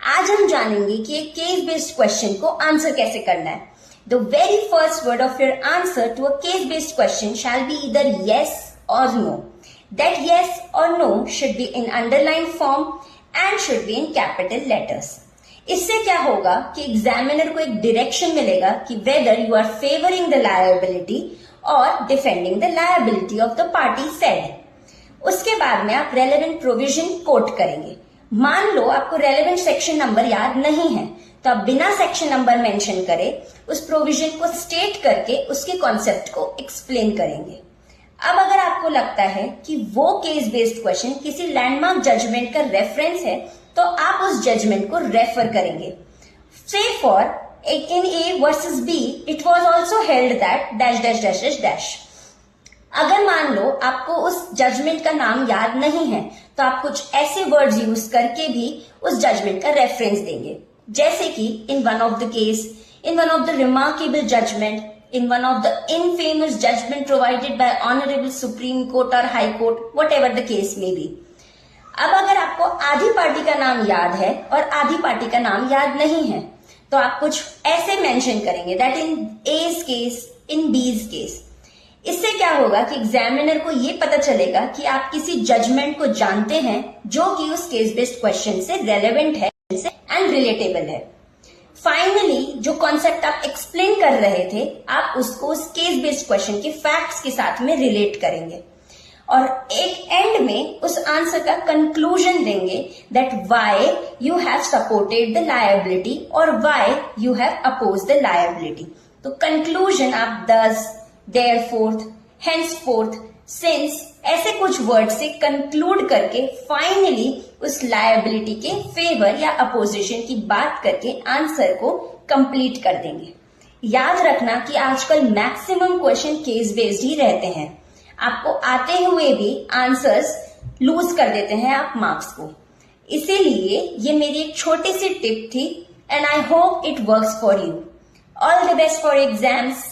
आज हम जानेंगे कि एक केस बेस्ड क्वेश्चन को आंसर कैसे करना है। The very first word of your answer to a case based question shall be either yes or no. That yes or no should be in underlined form and should be in capital letters. इससे क्या होगा कि examiner को एक direction मिलेगा कि whether you are favouring the liability और defending the liability of the party said. उसके बाद में आप रेलेवेंट प्रोविजन कोट करेंगे। मान लो आपको रेलेवेंट सेक्शन नंबर याद नहीं है तो आप बिना सेक्शन नंबर मेंशन करे उस प्रोविजन को स्टेट करके उसके कॉन्सेप्ट को एक्सप्लेन करेंगे। अब अगर आपको लगता है कि वो केस बेस्ड क्वेश्चन किसी लैंडमार्क जजमेंट का रेफरेंस है तो आप उस जजमेंट को रेफर करेंगे। से for in A versus B it was also held that dash dash dash dash dash। अगर मान लो आपको उस जजमेंट का नाम याद नहीं है तो आप कुछ ऐसे वर्ड्स यूज करके भी उस जजमेंट का रेफरेंस देंगे, जैसे कि in one of the case, in one of the remarkable judgement, in one of the infamous judgement provided by honourable Supreme Court और high court, whatever the case में be. अब अगर आपको आधी पार्टी का नाम याद है और आधी पार्टी का नाम याद नहीं है तो आप कुछ ऐसे मेंशन करेंगे दैट इन एज केस, इन बीज केस। इससे क्या होगा कि एग्जामिनर को ये पता चलेगा कि आप किसी जजमेंट को जानते हैं जो कि उस केस बेस्ड क्वेश्चन से रेलेवेंट है एंड रिलेटेबल है। फाइनली जो कॉन्सेप्ट आप एक्सप्लेन कर रहे थे आप उसको उस केस बेस्ड क्वेश्चन के फैक्ट्स के साथ में रिलेट करेंगे और एक एंड में उस आंसर का कंक्लूजन देंगे that why you have supported the liability और why you have oppose the liability. तो कंक्लूजन आप दस, therefore, henceforth, since ऐसे कुछ वर्ड से कंक्लूड करके फाइनली उस लायबिलिटी के फेवर या अपोजिशन की बात करके आंसर को कंप्लीट कर देंगे। याद रखना कि आजकल मैक्सिमम क्वेश्चन केस बेस्ड ही रहते हैं। आपको आते हुए भी आंसर्स लूज कर देते हैं आप मार्क्स को। इसीलिए ये मेरी एक छोटी सी टिप थी and I hope it works for you. All the best for exams.